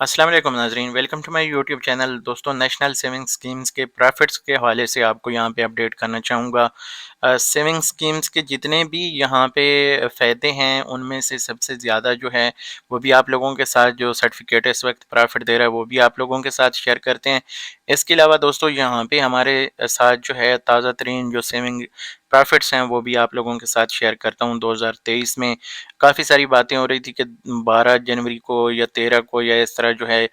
अस्सलाम वालेकुम नाज़रीन, welcome to my YouTube channel. दोस्तों, नेशनल सेविंग स्कीम्स के प्रॉफिट्स के हवाले से आपको यहाँ पे अपडेट करना चाहूँगा। सेविंग स्कीम्स के जितने भी यहाँ पे फ़ायदे हैं, उनमें से सबसे ज़्यादा जो है वो भी आप लोगों के साथ जो सर्टिफिकेट इस वक्त प्रॉफिट दे रहा है वो भी आप लोगों के साथ शेयर करते हैं। इसके अलावा दोस्तों यहाँ पे हमारे साथ जो है ताज़ा तरीन जो सेविंग प्रॉफिट्स हैं वो भी आप लोगों के साथ शेयर करता हूँ। 2023 में काफ़ी सारी बातें हो रही थी कि 12 जनवरी को या 13 को या इस तरह जो है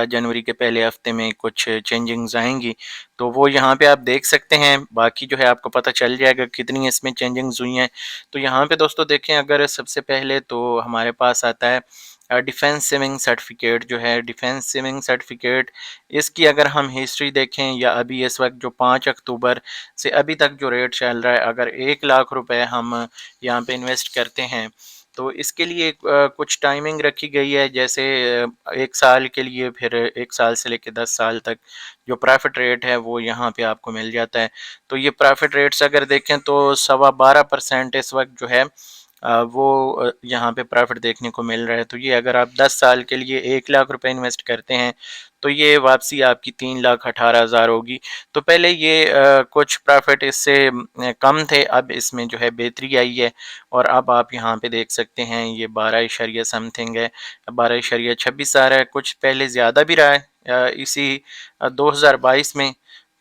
जनवरी के पहले हफ्ते में कुछ चेंजिंग्स आएँगी, तो वो यहाँ पे आप देख सकते हैं। बाकी जो है आपको पता चल जाएगा कितनी इसमें चेंजिंग्स हुई हैं। तो यहाँ पे दोस्तों देखें, अगर सबसे पहले तो हमारे पास आता है डिफेंस सेविंग सर्टिफिकेट जो है, डिफेंस सेविंग सर्टिफिकेट इसकी अगर हम हिस्ट्री देखें या अभी इस वक्त जो 5 अक्टूबर से अभी तक जो रेट चल रहा है, अगर 1 लाख रुपए हम यहाँ पे इन्वेस्ट करते हैं तो इसके लिए कुछ टाइमिंग रखी गई है। जैसे 1 साल के लिए, फिर 1 साल से लेके 10 साल तक जो प्रॉफिट रेट है वो यहाँ पे आपको मिल जाता है। तो ये प्रॉफिट रेट्स अगर देखें तो 12.25% इस वक्त जो है वो यहाँ पे प्रॉफिट देखने को मिल रहा है। तो ये अगर आप 10 साल के लिए 1 लाख रुपए इन्वेस्ट करते हैं तो ये वापसी आपकी 3,18,000 होगी। तो पहले ये कुछ प्रॉफिट इससे कम थे, अब इसमें जो है बेहतरी आई है और अब आप यहाँ पे देख सकते हैं ये 12 इशरिया समथिंग है, 12.26 आ रहा है। कुछ पहले ज़्यादा भी रहा है इसी 2022 में।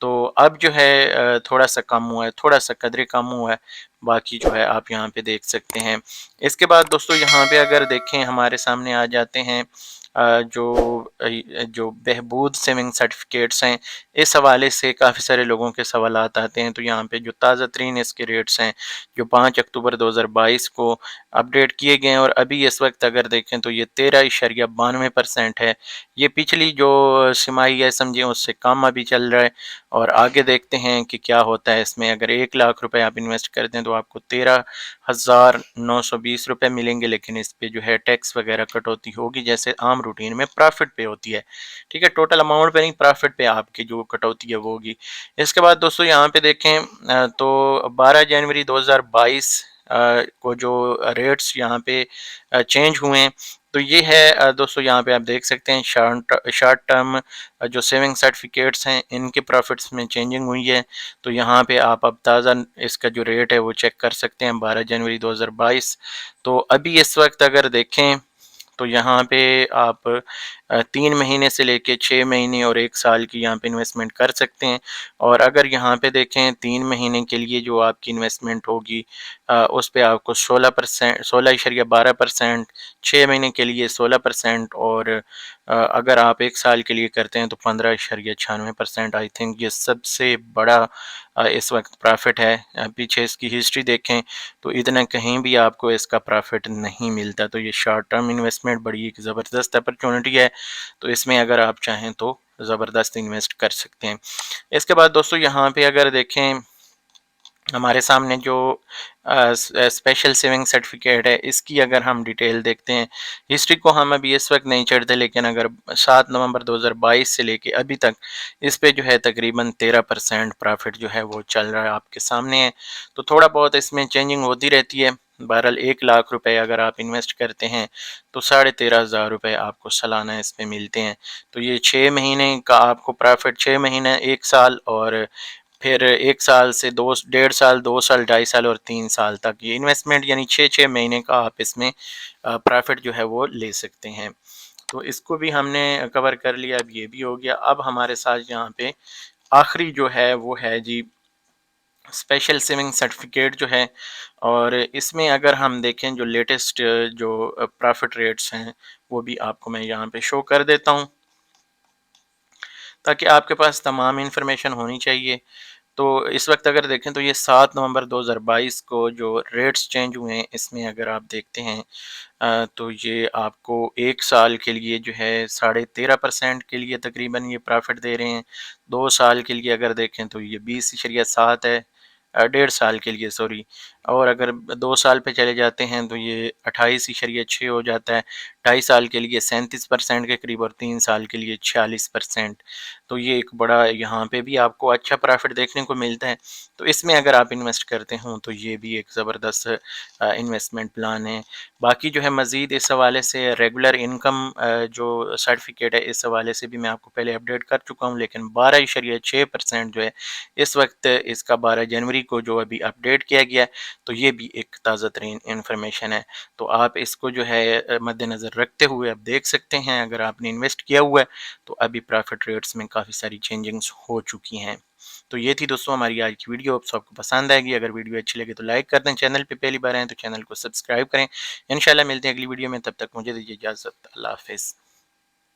तो अब जो है थोड़ा सा कम हुआ है, थोड़ा सा कदरे कम हुआ है। बाकी जो है आप यहाँ पे देख सकते हैं। इसके बाद दोस्तों यहाँ पे अगर देखें, हमारे सामने आ जाते हैं जो बहबूद सेविंग सर्टिफिकेट्स हैं। इस हवाले से काफ़ी सारे लोगों के सवालात आते हैं। तो यहाँ पे जो ताज़ा तरीन इसके रेट्स हैं जो 5 अक्टूबर 2022 को अपडेट किए गए हैं, और अभी इस वक्त अगर देखें तो ये 13.92% है। ये पिछली जो तिमाही है समझिए उससे कम अभी चल रहा है। और आगे देखते हैं कि क्या होता है इसमें। अगर 1 लाख रुपए आप इन्वेस्ट करते हैं तो आपको 13,920 रुपए मिलेंगे, लेकिन इस पे जो है टैक्स वगैरह कटौती होगी जैसे आम रूटीन में प्रॉफिट पे होती है। ठीक है, टोटल अमाउंट पे नहीं, प्रॉफिट पे आपकी जो कटौती है वो होगी। इसके बाद दोस्तों यहाँ पे देखें तो 12 जनवरी 2022 को जो रेट्स यहाँ पे चेंज हुए हैं, तो ये है दोस्तों यहाँ पे आप देख सकते हैं शॉर्ट टर्म जो सेविंग सर्टिफिकेट्स हैं इनके प्रॉफिट्स में चेंजिंग हुई है। तो यहाँ पे आप अब ताज़ा इसका जो रेट है वो चेक कर सकते हैं 12 जनवरी 2022। तो अभी इस वक्त अगर देखें तो यहाँ पे आप 3 महीने से लेके 6 महीने और 1 साल की यहाँ पे इन्वेस्टमेंट कर सकते हैं। और अगर यहाँ पे देखें 3 महीने के लिए जो आपकी इन्वेस्टमेंट होगी उस पे आपको 16%, 16.12%, 6 महीने के लिए 16%, और अगर आप 1 साल के लिए करते हैं तो 15.96%। आई थिंक ये सबसे बड़ा इस वक्त प्रॉफिट है। पीछे इसकी हिस्ट्री देखें तो इतना कहीं भी आपको इसका प्रॉफिट नहीं मिलता। तो ये शॉर्ट टर्म इन्वेस्टमेंट बड़ी एक ज़बरदस्त अपॉर्चुनिटी है। तो इसमें अगर आप चाहें तो ज़बरदस्त इन्वेस्ट कर सकते हैं। इसके बाद दोस्तों यहाँ पे अगर देखें, हमारे सामने जो स्पेशल सेविंग सर्टिफिकेट है इसकी अगर हम डिटेल देखते हैं, हिस्ट्री को हम अभी इस वक्त नहीं चढ़ते, लेकिन अगर 7 नवंबर 2022 से लेके अभी तक इस पे जो है तकरीबन 13% प्रॉफिट जो है वो चल रहा है, आपके सामने है। तो थोड़ा बहुत इसमें चेंजिंग होती रहती है। बहरहाल 1 लाख रुपए अगर आप इन्वेस्ट करते हैं तो 13,500 रुपये आपको सालाना इस पे मिलते हैं। तो ये 6 महीने का आपको प्रॉफिट, 6 महीने, 1 साल, और फिर 1 साल से 2 डेढ़ साल, 2 साल, 2.5 साल और 3 साल तक ये इन्वेस्टमेंट, यानी 6-6 महीने का आप इसमें प्रॉफिट जो है वो ले सकते हैं। तो इसको भी हमने कवर कर लिया, अब ये भी हो गया। अब हमारे साथ यहाँ पे आखिरी जो है वो है जी स्पेशल सेविंग सर्टिफिकेट जो है। और इसमें अगर हम देखें जो लेटेस्ट जो प्रॉफिट रेट्स हैं वो भी आपको मैं यहाँ पे शो कर देता हूँ, ताकि आपके पास तमाम इन्फॉर्मेशन होनी चाहिए। तो इस वक्त अगर देखें तो ये 7 नवंबर 2022 को जो रेट्स चेंज हुए हैं इसमें अगर आप देखते हैं तो ये आपको 1 साल के लिए जो है 13.5% के लिए तकरीबन ये प्रॉफिट दे रहे हैं। 2 साल के लिए अगर देखें तो ये 20.7 है, 1.5 साल के लिए, सॉरी, और अगर 2 साल पे चले जाते हैं तो ये 28.6 हो जाता है, 2.5 साल के लिए 37% के करीब और 3 साल के लिए 46%। तो ये एक बड़ा यहाँ पे भी आपको अच्छा प्रॉफ़िट देखने को मिलता है। तो इसमें अगर आप इन्वेस्ट करते हों तो ये भी एक ज़बरदस्त इन्वेस्टमेंट प्लान है। बाकी जो है मज़ीद इस हवाले से रेगुलर इनकम जो सर्टिफ़िकेट है इस हवाले से भी मैं आपको पहले अपडेट कर चुका हूँ, लेकिन 12.6% जो है इस वक़्त इसका 12 जनवरी को जो अभी अपडेट किया गया है, तो ये भी एक ताज़ा तरीन इन्फॉर्मेशन है। तो आप इसको जो है मद्देनज़र रखते हुए आप देख सकते हैं, अगर आपने इन्वेस्ट किया हुआ है तो अभी प्रॉफिट रेट्स में काफ़ी सारी चेंजिंग्स हो चुकी हैं। तो ये थी दोस्तों हमारी आज की वीडियो। होप्स आपको पसंद आएगी। अगर वीडियो अच्छी लगे तो लाइक कर दें, चैनल पे पहली बार आएँ तो चैनल को सब्सक्राइब करें। इंशाल्लाह मिलते हैं अगली वीडियो में, तब तक मुझे दीजिए इजाज़त। अल्लाह हाफ़िज़।